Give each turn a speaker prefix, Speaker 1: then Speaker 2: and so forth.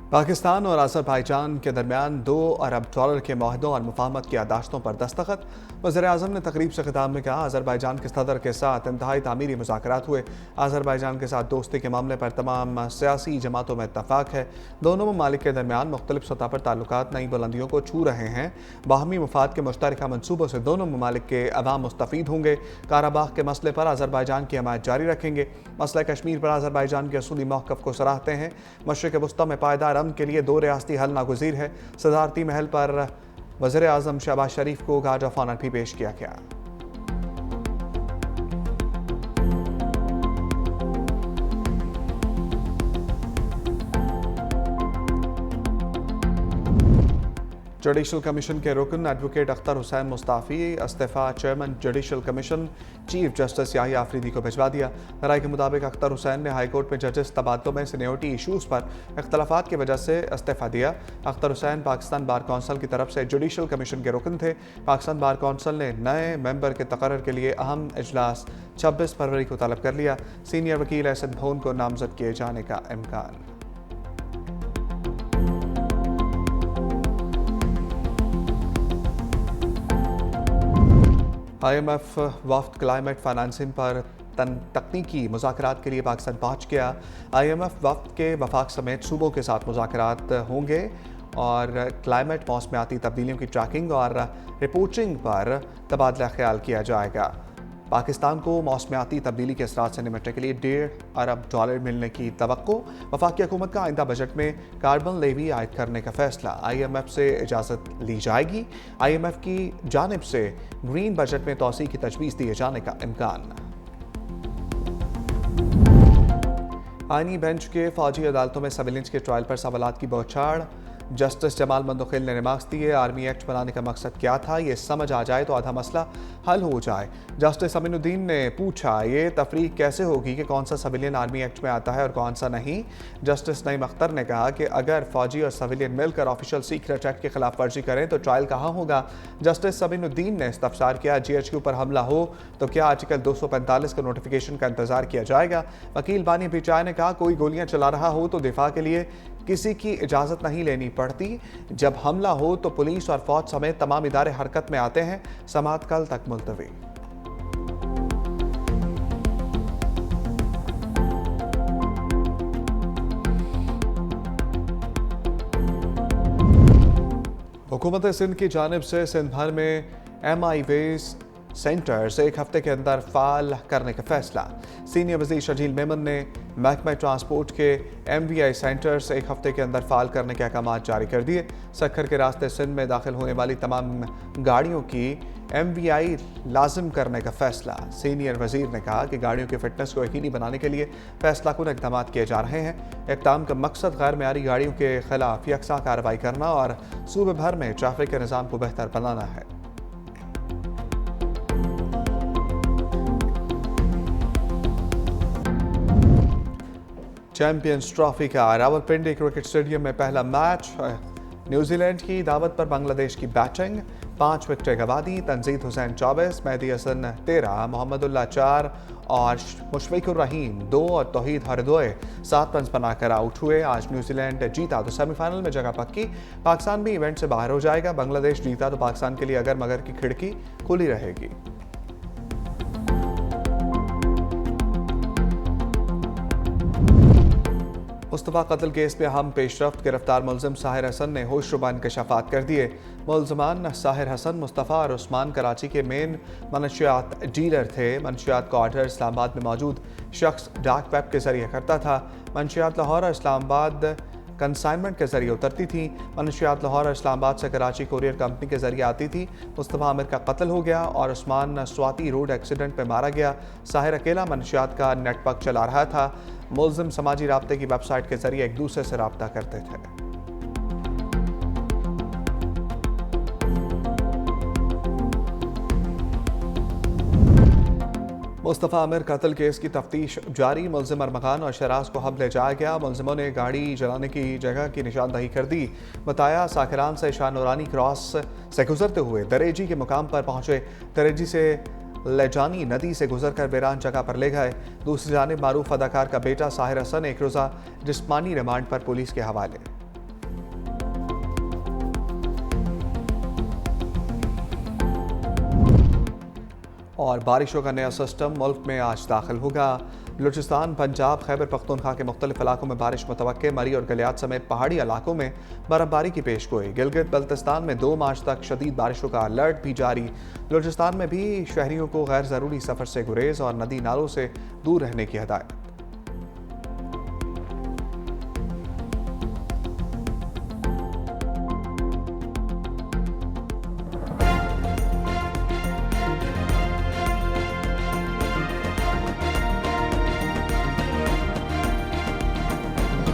Speaker 1: पाकिस्तान और अज़रबैजान के दरमियान $2 अरब के माहदों और मुफाहमत की याददाश्तों पर दस्तखत। वज़ीर-ए-आज़म ने तकरीब से खिताब में कहा, अज़रबैजान के सदर के साथ इंतहाई तामीरी मुज़ाकरात हुए। अज़रबैजान के साथ दोस्ती के मामले पर तमाम सियासी जमातों में इत्तफ़ाक़ है। दोनों ममालिक के दरमियान मुख्तलिफ सतह पर ताल्लुकात नई बुलंदियों को छू रहे हैं। बाहमी मुफाद के मुश्तरका मनसूबों से दोनों ममालिक के अवाम मुस्तफ़ीद होंगे। काराबाग के मसले पर अज़रबैजान की हमायत जारी रखेंगे। मसला कश्मीर पर अज़रबैजान के असूली मौक़िफ़ को सराहते हैं। मशरिक़ वस्ता में पायदार अमन के लिए 2 रियासती हल नागुज़ीर है। सदारती महल पर वज़ीर-ए-आज़म शहबाज शरीफ को गार्ड ऑफ ऑनर भी पेश किया गया। जुडिशल कमीशन के रुकन एडवोकेट अख्तर हुसैन मुस्ताफ़ी इस्तीफ़ा chairman judicial commission chief justice Yahya Afridi को भिजवा दिया। राय के मुताबिक अख्तर हुसैन ने हाई कोर्ट में जजेस तबादलों में सीनियरिटी इशूज़ पर इख्तलाफात की वजह से इस्तीफ़ा दिया। अख्तर हुसैन पाकिस्तान बार कौंसिल की तरफ से जुडिशल कमीशन के रुकन थे। पाकिस्तान बार कौंसिल ने नए मेंबर के तकर्रर के लिए अहम इजलास 26 फरवरी को तलब कर लिया। सीनियर वकील असद भोन को नामजद किए जाने का इम्कान। IMF वफ्द क्लाइमेट फाइनेंसिंग पर तकनीकी मुज़ाकरात के लिए पाकिस्तान पहुँच गया। IMF वफ्द के वफाक समेत सूबों के साथ मुज़ाकरात होंगे और क्लाइमेट मौसमियाती तब्दीलियों की ट्रैकिंग और रिपोर्टिंग पर तबादला ख्याल किया जाएगा। पाकिस्तान को मौसमियाती तब्दीली के असरात से निपटने के लिए $1.5 अरब मिलने की तवक्को। वफाकी हुकूमत का आइंदा बजट में कार्बन लेवी आयद करने का फैसला। IMF से इजाज़त ली जाएगी। IMF की जानिब से ग्रीन बजट में तोसी की तजवीज़ दिए जाने का इम्कान। आईनी बेंच के फौजी अदालतों में सिविलियंस के ट्रायल पर सवालात की बौछार। जस्टिस जमाल मंदोखिल ने रिमार्क्स दिए, आर्मी एक्ट बनाने का मकसद क्या था, ये समझ आ जाए तो आधा मसला हल हो जाए। जस्टिस अमीनुद्दीन ने पूछा, ये तफरीक कैसे होगी कि कौन सा सिविलियन आर्मी एक्ट में आता है और कौन सा नहीं। जस्टिस नईम अख्तर ने कहा कि अगर फौजी और सिविलियन मिलकर ऑफिशियल सीक्रेट एक्ट की खिलाफ वर्जी करें तो ट्रायल कहाँ होगा। जस्टिस अमीनुद्दीन ने इस्तफसार किया, GHQ पर हमला हो तो क्या आर्टिकल 245 के नोटिफिकेशन का इंतजार किया जाएगा। वकील बानी पिचाई ने कहा, कोई गोलियां चला रहा हो तो दिफा के लिए किसी की इजाज़त नहीं लेनी पड़ती। जब हमला हो तो पुलिस और फौज समेत तमाम इदारे हरकत में आते हैं। समाअत कल तक मुलतवी। हुकूमत सिंध की जानिब से सिंध भर में MI वेज सेंटर्स एक हफ्ते के अंदर फाल करने का फैसला। सीनियर वज़ीर शजील मेमन ने महकमा ट्रांसपोर्ट के MVI सेंटर्स एक हफ्ते के अंदर फाल करने के अहकाम जारी कर दिए। सखर के रास्ते सिंध में दाखिल होने वाली तमाम गाड़ियों की MVI लाजिम करने का फैसला। सीनियर वज़ीर ने कहा कि गाड़ियों की फिटनेस को यकीनी बनाने के लिए फैसला कुन इक़दाम किए जा रहे हैं। इक़दाम का मकसद गैर मेयारी गाड़ियों के खिलाफ यकसा कार्रवाई करना और सूबे भर में ट्रैफिक के निज़ाम को बेहतर बनाना है। चैंपियंस ट्रॉफी का रावलपिंडी क्रिकेट स्टेडियम में पहला मैच। न्यूजीलैंड की दावत पर बांग्लादेश की बैटिंग। 5 विकेटें गंवा दी। तंजीद हुसैन 24, मेहदी हसन 13, मोहम्मदुल्लाह 4 और मुशफ़िकुर रहीम 2 और तौहीद हरदोए 7 रन बनाकर आउट हुए। आज न्यूजीलैंड जीता तो सेमीफाइनल में जगह पक्की। पाकिस्तान भी इवेंट से बाहर हो जाएगा। बांग्लादेश जीता तो पाकिस्तान के लिए अगर मगर की खिड़की खुली रहेगी। मुस्तफ़ा कत्ल केस में अहम पेशरफ्त। गिरफ्तार मुलजिम साहिर हसन ने होशरुबा इंकशाफात कर दिए। मुलजमान साहिर हसन, मुस्तफ़ा और उस्मान कराची के मेन मनशियात डीलर थे। मनशियात का ऑर्डर इस्लामाबाद में मौजूद शख्स डार्क वेब के जरिए करता था। मनशियात लाहौर और इस्लामाबाद कंसाइनमेंट के जरिए उतरती थी। मनशियात लाहौर और इस्लामाबाद से कराची कोरियर कंपनी के जरिए आती थी। मुस्तफ़ा आमिर का कत्ल हो गया और उस्मान स्वाति रोड एक्सीडेंट में मारा गया। साहिर अकेला मनशियात का नेटवर्क चला रहा था। मुलजिम समाजी राब्ते की वेबसाइट के जरिए एक दूसरे से राब्ता करते थे। मुस्तफ़ा आमिर कत्ल केस की तफ्तीश जारी। मुलजिम अरमगान और शराज को हब ले जाया गया। मुलजिमों ने गाड़ी जलाने की जगह की निशानदही कर दी। बताया, साकिरान से शाह नूरानी क्रॉस से गुजरते हुए दरेजी के मुकाम पर पहुंचे। दरेजी से लेजानी नदी से गुजरकर बेरान जगह पर ले गए। दूसरी जानिब मारूफ अदाकार का बेटा साहिर हसन एक रोज़ा जिस्मानी रिमांड पर पुलिस के हवाले। और बारिशों का नया सिस्टम मुल्क में आज दाखिल होगा। बलूचिस्तान, पंजाब, खैबर पख्तूनख्वा के मुख्तलिफ इलाकों में बारिश मुतवक्के। मरी और गलियात समेत पहाड़ी इलाकों में बर्फबारी की पेशगोई। गिलगित बल्तिस्तान में 2 मार्च तक शदीद बारिशों का अलर्ट भी जारी। बलूचिस्तान में भी शहरियों को गैर ज़रूरी सफ़र से गुरेज और नदी नालों से दूर रहने की हदायत।